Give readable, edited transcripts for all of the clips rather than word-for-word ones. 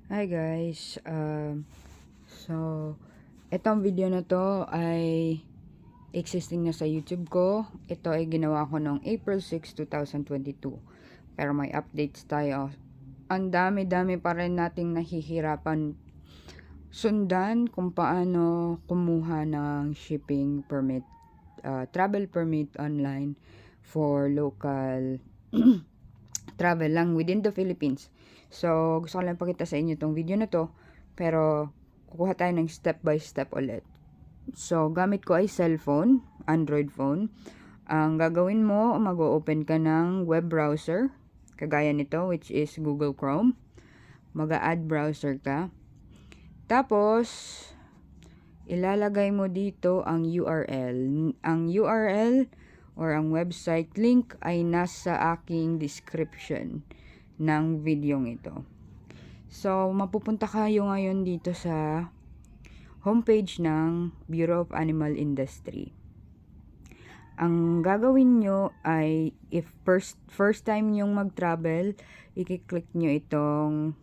Hi guys, so itong video na to ay existing na sa YouTube ko. Ito ay ginawa ko noong April 6, 2022. Pero may updates tayo. Ang dami-dami pa rin nating nahihirapan sundan kung paano kumuha ng shipping permit, travel permit online for local travel lang within the Philippines. So, gusto ko lang pakita sa inyo tong video na to. Pero, kukuha tayo ng step by step ulit. So, gamit ko ay cellphone, Android phone. Ang gagawin mo, mag-open ka ng web browser. Kagaya nito, which is Google Chrome. Mag-add browser ka. Tapos, ilalagay mo dito ang URL. Ang URL or ang website link ay nasa aking description ng video ito. So, mapupunta kayo ngayon dito sa homepage ng Bureau of Animal Industry. Ang gagawin nyo ay, if first time nyong mag-travel, i-click nyo itong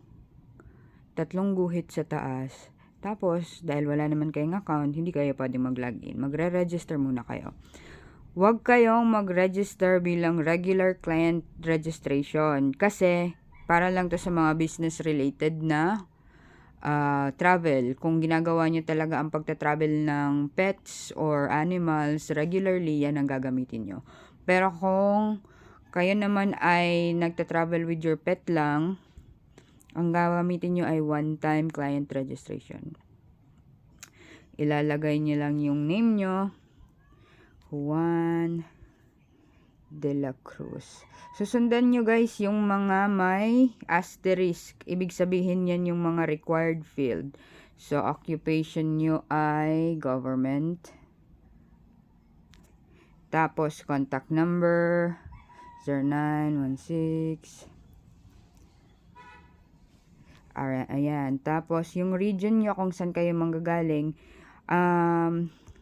tatlong guhit sa taas. Tapos, dahil wala naman kayong account, hindi kayo pwedeng mag-login. Magre-register muna kayo. Huwag kayong mag-register bilang regular client registration kasi para lang to sa mga business related na travel. Kung ginagawa nyo talaga ang pagta-travel ng pets or animals regularly, yan ang gagamitin nyo. Pero kung kayo naman ay nagta-travel with your pet lang, ang gagamitin nyo ay one-time client registration. Ilalagay nyo lang yung name nyo, Juan de la Cruz. Susundan nyo guys yung mga may asterisk. Ibig sabihin yan yung mga required field. So, occupation nyo ay government. Tapos, contact number 0916. Ayan. Tapos, yung region nyo kung saan kayo manggagaling.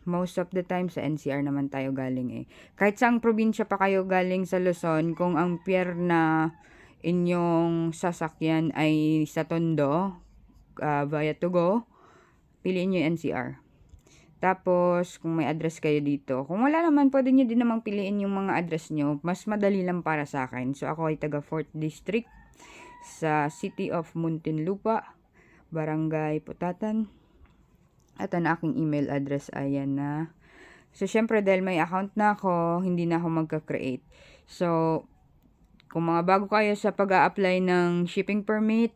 Most of the time sa NCR naman tayo galing eh. Kahit saang probinsya pa kayo galing sa Luzon, kung ang pier na inyong sasakyan ay sa Tondo, via Tugo, piliin nyo yung NCR. Tapos, kung may address kayo dito, kung wala naman, pwede nyo din namang piliin yung mga address nyo. Mas madali lang para sa akin. So, ako ay taga 4th District sa City of Muntinlupa, Barangay Putatan. At ang aking email address ay yan na. So, syempre, dahil may account na ako, hindi na ako magka-create. So, kung mga bago kayo sa pag-a-apply ng shipping permit,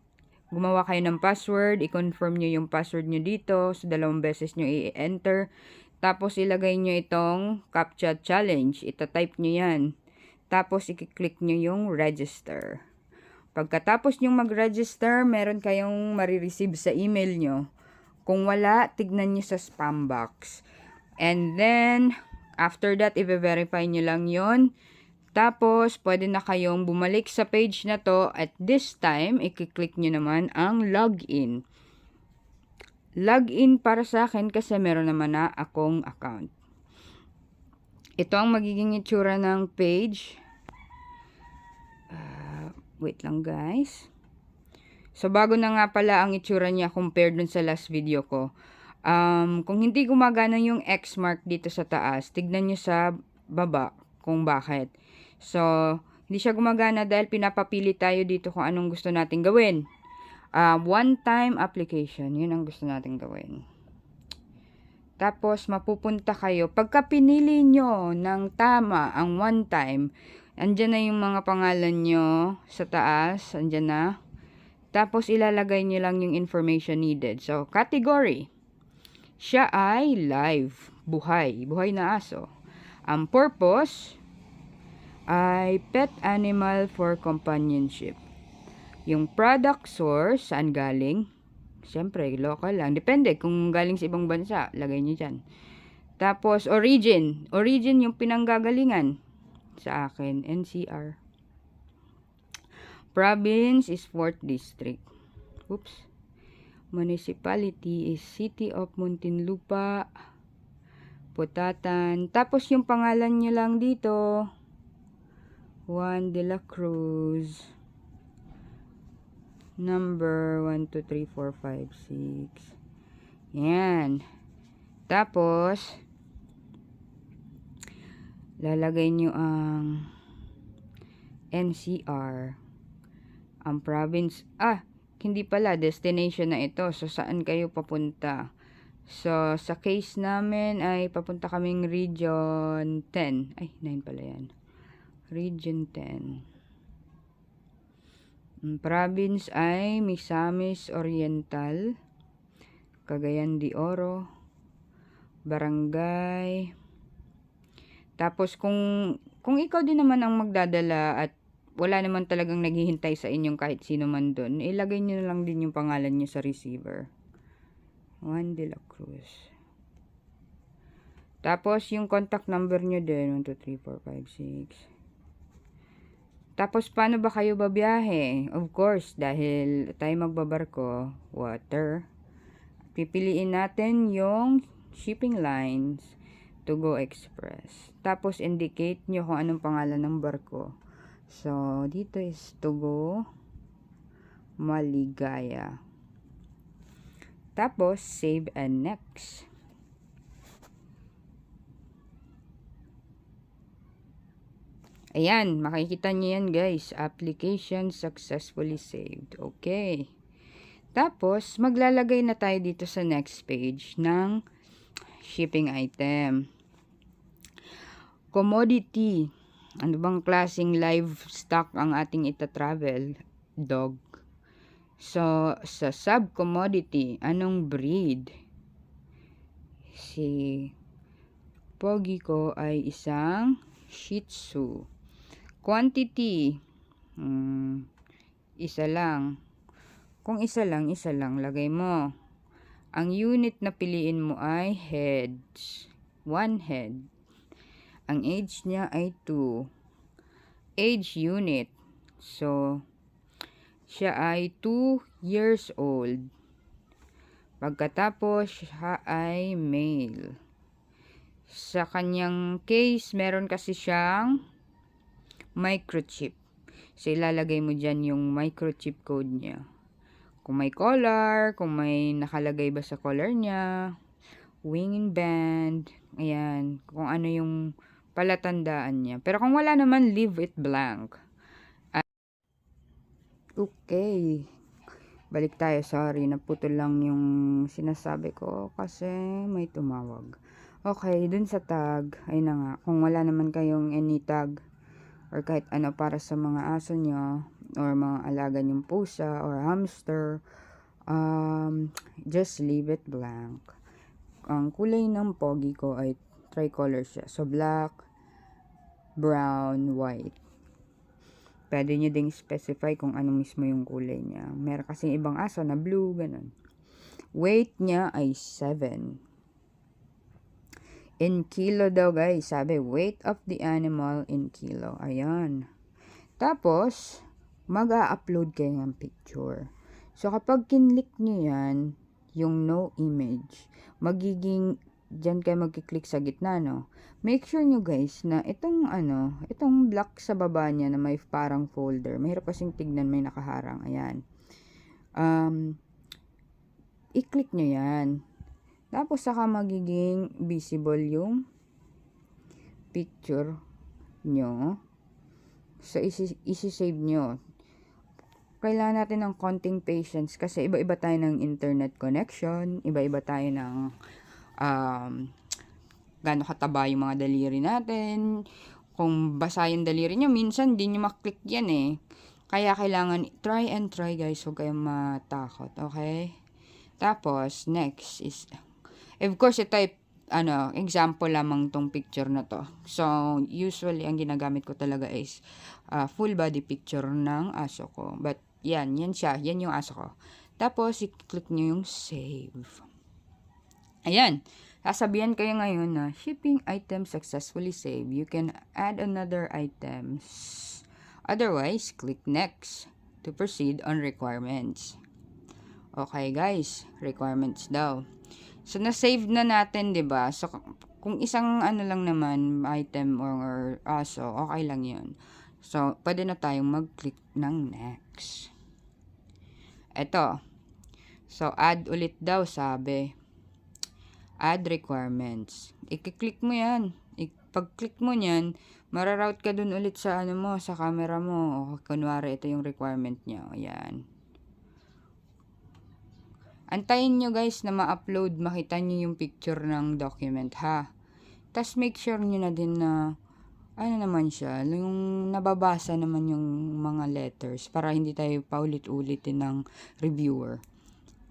gumawa kayo ng password, i-confirm nyo yung password nyo dito. So, 2 beses nyo i-enter. Tapos, ilagay nyo itong CAPTCHA challenge. Ita-type nyo yan. Tapos, i-click nyo yung register. Pagkatapos nyo mag-register, meron kayong marireceive sa email nyo. Kung wala, tignan nyo sa spam box. And then, after that, i-verify nyo lang yon. Tapos, pwede na kayong bumalik sa page na to. At this time, i-click nyo naman ang login. Login para sa akin kasi meron naman na akong account. Ito ang magiging itsura ng page. Wait lang guys. So, bago na nga pala ang itsura niya compared dun sa last video ko. Kung hindi gumagana yung X mark dito sa taas, tignan nyo sa baba kung bakit. So, hindi siya gumagana dahil pinapapili tayo dito kung anong gusto natin gawin. One-time application, yun ang gusto natin gawin. Tapos, mapupunta kayo. Pagka pinili nyo ng tama ang one-time, andyan na yung mga pangalan nyo sa taas, andyan na. Tapos, ilalagay nyo lang yung information needed. So, category. Siya ay live. Buhay. Buhay na aso. Ang purpose ay pet animal for companionship. Yung product source, saan galing? Siyempre, local lang. Depende kung galing sa ibang bansa. Lagay nyo dyan. Tapos, origin. Origin yung pinanggagalingan. Sa akin, NCR. Province is 4th District. Oops. Municipality is City of Muntinlupa, Putatan. Tapos yung pangalan nyo lang dito, Juan de la Cruz. number 1, 2, 3, 4, 5, 6. Yan. Tapos, lalagay nyo ang NCR. Ang province, hindi pala, destination na ito. So, saan kayo papunta? So, sa case namin ay papunta kaming Region 10. Ay, 9 pala yan. Region 10. Province ay Misamis Oriental, Cagayan de Oro, Barangay. Tapos, kung ikaw din naman ang magdadala at wala naman talagang naghihintay sa inyong kahit sino man doon, ilagay nyo na lang din yung pangalan nyo sa receiver. Juan de la Cruz. Tapos, yung contact number nyo din. 1, 2, 3, 4, 5, 6. Tapos, paano ba kayo babiyahe? Of course, dahil tayo magbabarko, water. Pipiliin natin yung shipping lines to go express. Tapos, indicate nyo kung anong pangalan ng barko. So, dito is to go Maligaya. Tapos, save and next. Ayan, makikita nyo yan guys. Application successfully saved. Okay. Tapos, maglalagay na tayo dito sa next page ng shipping item. Commodity. Ano bang klaseng livestock ang ating ita-travel? Dog. So, sa sub-commodity, anong breed? Si Pogi ko ay isang Shih Tzu. Quantity, isa lang. Kung isa lang, lagay mo. Ang unit na piliin mo ay heads. 1 head. Ang age niya ay 2. Age unit. So, siya ay 2 years old. Pagkatapos, siya ay male. Sa kanyang case, meron kasi siyang microchip. So, ilalagay mo dyan yung microchip code niya. Kung may collar, kung may nakalagay ba sa collar niya, wing band, ayan, kung ano yung palatandaan niya. Pero kung wala naman, leave it blank. Okay. Balik tayo. Sorry, naputol lang yung sinasabi ko kasi may tumawag. Okay, dun sa tag, ay na nga, kung wala naman kayong any tag or kahit ano para sa mga aso nyo or mga alaga nyong pusa or hamster, just leave it blank. Ang kulay ng Pogi ko ay tricolor siya. So, black, brown, white. Pwede nyo ding specify kung ano mismo yung kulay niya. Meron kasing ibang aso na blue, ganun. Weight niya ay 7. In kilo daw guys. Sabi, weight of the animal in kilo. Ayan. Tapos, mag-a-upload kayo ng picture. So, kapag kinlik nyo yan, yung no image, magiging, dyan kayo magkiklik sa gitna, no? Make sure nyo guys na itong black sa baba niya na may parang folder. Mahirap kasing tignan, may nakaharang. Ayan. I-click nyo yan. Tapos saka magiging visible yung picture nyo. So, isi-save nyo. Kailangan natin ng konting patience kasi iba-iba tayo ng internet connection. Iba-iba tayo ng gaano kataba yung mga daliri natin. Kung basa yung daliri nyo, minsan hindi nyo maklik yan eh. Kaya kailangan try and try guys. Huwag kayong matakot. Okay? Tapos, next is, of course, ito ay, example lamang tong picture na to. So, usually, ang ginagamit ko talaga is full body picture ng aso ko. But, yan siya. Yan yung aso ko. Tapos, i-click nyo yung save. Ayan. Sasabihan kayo ngayon na shipping item successfully saved. You can add another items. Otherwise, click next to proceed on requirements. Okay guys, requirements daw. So, na-save na natin, 'di ba? So, kung isang lang naman, item or aso, okay lang 'yun. So, pwede na tayong mag-click ng next. Eto. So, add ulit daw, sabi. Add requirements. I-click mo yan. Pag-click mo yan, mararoute ka dun ulit sa ano mo, sa camera mo. O, kunwari, ito yung requirement niya. Ayan. Antayin nyo guys na ma-upload, makita nyo yung picture ng document, ha. Tapos make sure nyo na din na, ano naman siya, yung nababasa naman yung mga letters para hindi tayo paulit-ulitin ng reviewer.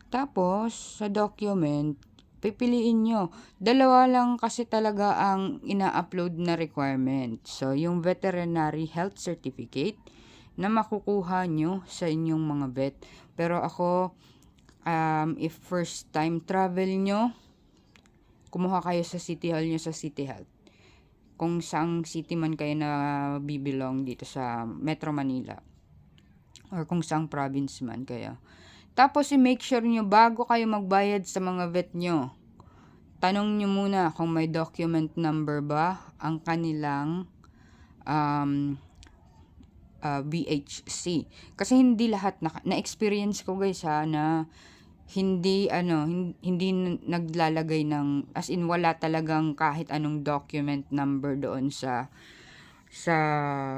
Tapos, sa document, pipiliin nyo. Dalawa lang kasi talaga ang ina-upload na requirement. So, yung veterinary health certificate na makukuha nyo sa inyong mga vet. Pero ako, if first time travel nyo, kumuha kayo sa City Hall nyo sa City Health. Kung saang city man kayo na bibilong dito sa Metro Manila. Or kung saang province man kayo. Tapos, i-make sure nyo bago kayo magbayad sa mga vet nyo. Tanong nyo muna kung may document number ba ang kanilang VHC. Kasi hindi lahat na-experience ko guys na hindi naglalagay ng, as in wala talagang kahit anong document number doon sa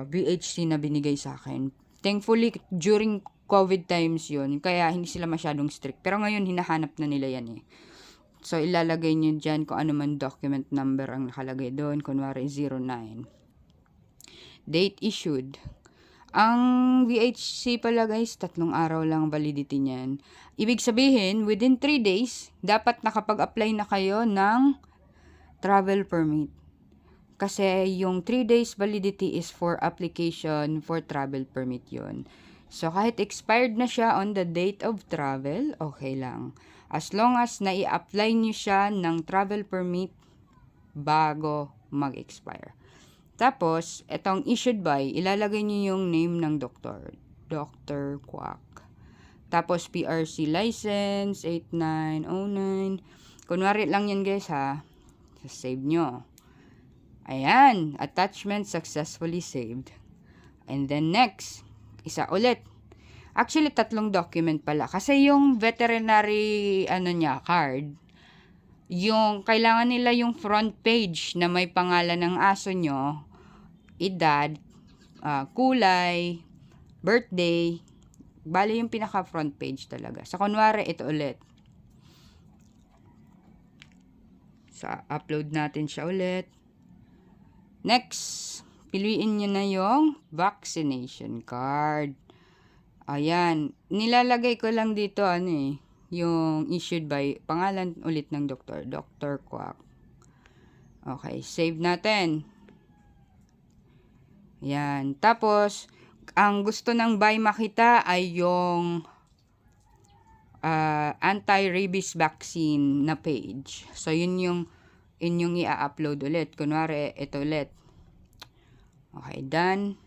VHC na binigay sa akin. Thankfully, during COVID times yun, kaya hindi sila masyadong strict. Pero ngayon, hinahanap na nila yan eh. So, ilalagay nyo dyan kung ano man document number ang nakalagay doon. Kunwari, 09. Date issued. Ang VHC pala guys, 3 araw lang validity niyan. Ibig sabihin, within 3 days, dapat nakapag-apply na kayo ng travel permit. Kasi yung 3 days validity is for application for travel permit yun. So, kahit expired na siya on the date of travel, okay lang. As long as nai-apply nyo siya ng travel permit bago mag-expire. Tapos, itong issued by, ilalagay nyo yung name ng doktor. Dr. Quack. Tapos, PRC license, 8909. Kunwari lang yan guys ha. Save nyo. Ayan. Attachment successfully saved. And then next, isa ulit. Actually, 3 document pala. Kasi yung veterinary card, yung kailangan nila yung front page na may pangalan ng aso nyo, edad, kulay, birthday, bali yung pinaka front page talaga. So, kunwari, ito ulit. So, upload natin siya ulit. Next, piliin nyo na yung vaccination card. Ayan. Nilalagay ko lang dito, yung issued by, pangalan ulit ng doktor. Dr. Quack. Okay, save natin. Ayan. Tapos, ang gusto ng buy makita ay yung anti-rabies vaccine na page. So, yun yung i-upload ulit. Kunwari, ito ulit. Okay, done.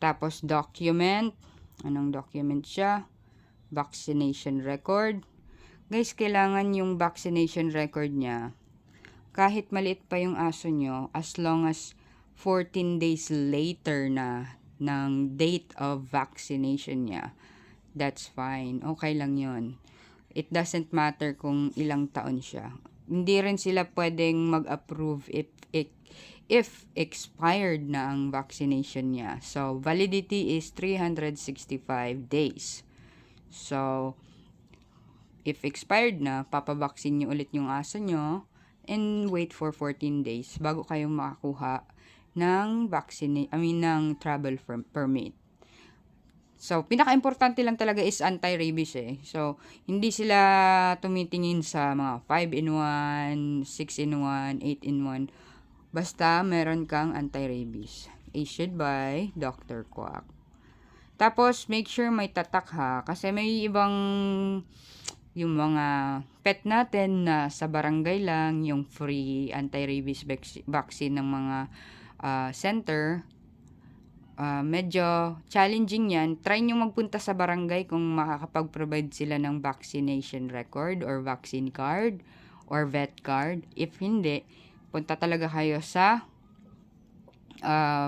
Tapos, document. Anong document siya? Vaccination record. Guys, kailangan yung vaccination record niya. Kahit maliit pa yung aso nyo, as long as 14 days later na ng date of vaccination niya, that's fine. Okay lang yun. It doesn't matter kung ilang taon siya. Hindi rin sila pwedeng mag-approve if expired na ang vaccination niya. So, validity is 365 days. So, if expired na, papabaksin nyo ulit yung aso nyo and wait for 14 days bago kayo makakuha ng ng travel permit. So, pinaka-importante lang talaga is anti-rabies eh. So, hindi sila tumitingin sa mga 5-in-1, 6-in-1, 8-in-1. Basta meron kang anti-rabies. Issued by Dr. Quack. Tapos, make sure may tatak ha. Kasi may ibang yung mga pet natin na sa barangay lang, yung free anti-rabies vaccine ng mga center, medyo challenging yan. Try nyo magpunta sa barangay kung makakapag-provide sila ng vaccination record or vaccine card or vet card. If hindi, punta talaga kayo sa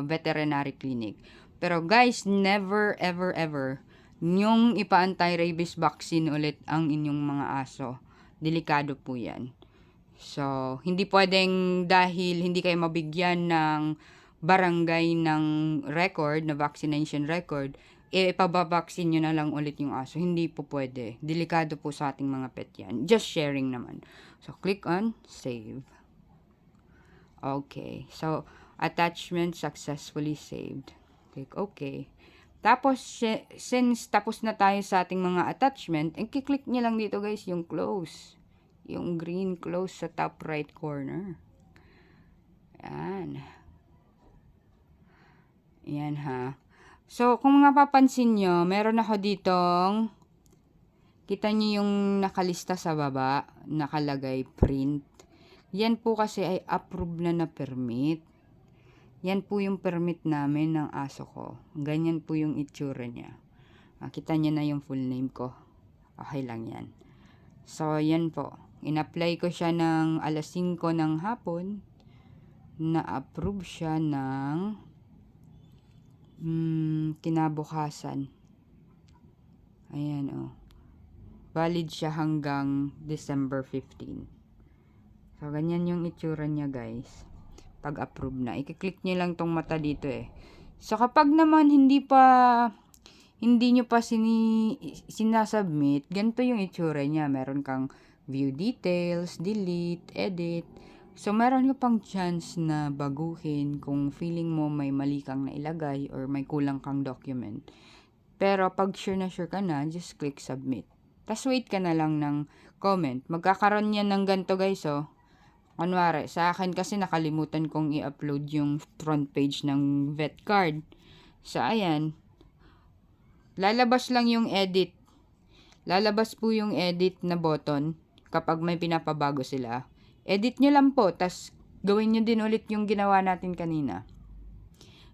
veterinary clinic. Pero guys, never, ever, ever yung ipa-anti-rabies vaccine ulit ang inyong mga aso. Delikado po yan. So, hindi pwedeng dahil hindi kayo mabigyan ng barangay ng record, na vaccination record, ipababaksin nyo na lang ulit yung aso. Hindi po pwede. Delikado po sa ating mga pet yan. Just sharing naman. So, click on save. Okay. So, attachment successfully saved. Click OK. Tapos, since tapos na tayo sa ating mga attachment, i-click nyo lang dito guys yung close. Yung green close sa top right corner. Yan. Yan ha. So, kung mapapansin nyo, meron ako ditong, kita nyo yung nakalista sa baba, nakalagay print. Yan po kasi ay approved na permit. Yan po yung permit namin ng aso ko. Ganyan po yung itsura niya. Kita niyo na yung full name ko. Okay lang yan. So, yan po. In-apply ko siya ng alas 5 ng hapon. Na-approve siya ng kinabukasan. Ayan o. Valid siya hanggang December 15. So, ganyan yung itsura niya guys. Pag-approve na. I-click nyo lang tong mata dito eh. So, kapag naman hindi nyo pa sinasubmit, ganito yung itsura niya. Meron kang view details, delete, edit. So, meron ka pang chance na baguhin kung feeling mo may mali kang nailagay or may kulang kang document. Pero, pag sure ka na, just click submit. Tapos, wait ka na lang ng comment. Magkakaroon yan ng ganito guys oh. Kunwari, sa akin kasi nakalimutan kong i-upload yung front page ng vet card. So, ayan. Lalabas lang yung edit. Lalabas po yung edit na button kapag may pinapabago sila. Edit nyo lang po, tas gawin nyo din ulit yung ginawa natin kanina.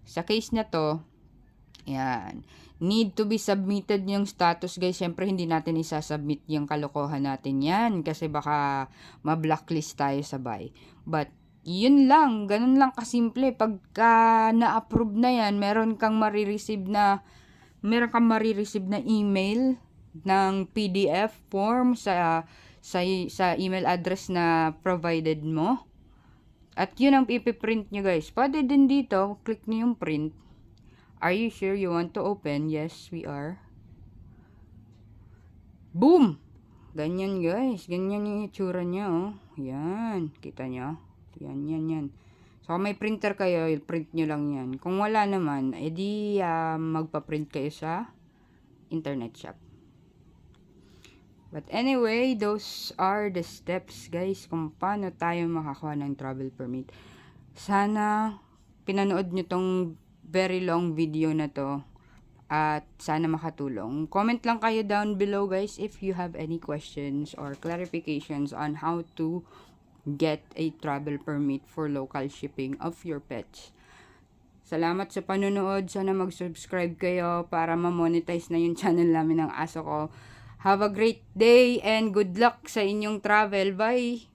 Sa case na to, ayan. Need to be submitted yung status guys. Syempre hindi natin isasubmit yung kalokohan natin yan kasi baka ma-blacklist tayo sabay. But yun lang, ganun lang kasimple. Pagka na-approve na yan, meron kang marireceive na email ng PDF form sa email address na provided mo. At yun ang ipiprint nyo guys. Pwede din dito, click nyo yung print. Are you sure you want to open? Yes, we are. Boom! Ganyan guys. Ganyan yung itsura niya oh. Yan. Kita nyo? Yan. So, kung may printer kayo, print nyo lang yan. Kung wala naman, edi magpa-print kayo sa internet shop. But anyway, those are the steps guys kung paano tayo makakuha ng travel permit. Sana pinanood nyo tong very long video na to at sana makatulong. Comment lang kayo down below guys if you have any questions or clarifications on how to get a travel permit for local shipping of your pets. Salamat sa panonood. Sana mag-subscribe kayo para ma-monetize na yung channel namin ng aso ko. Have a great day and good luck sa inyong travel. Bye!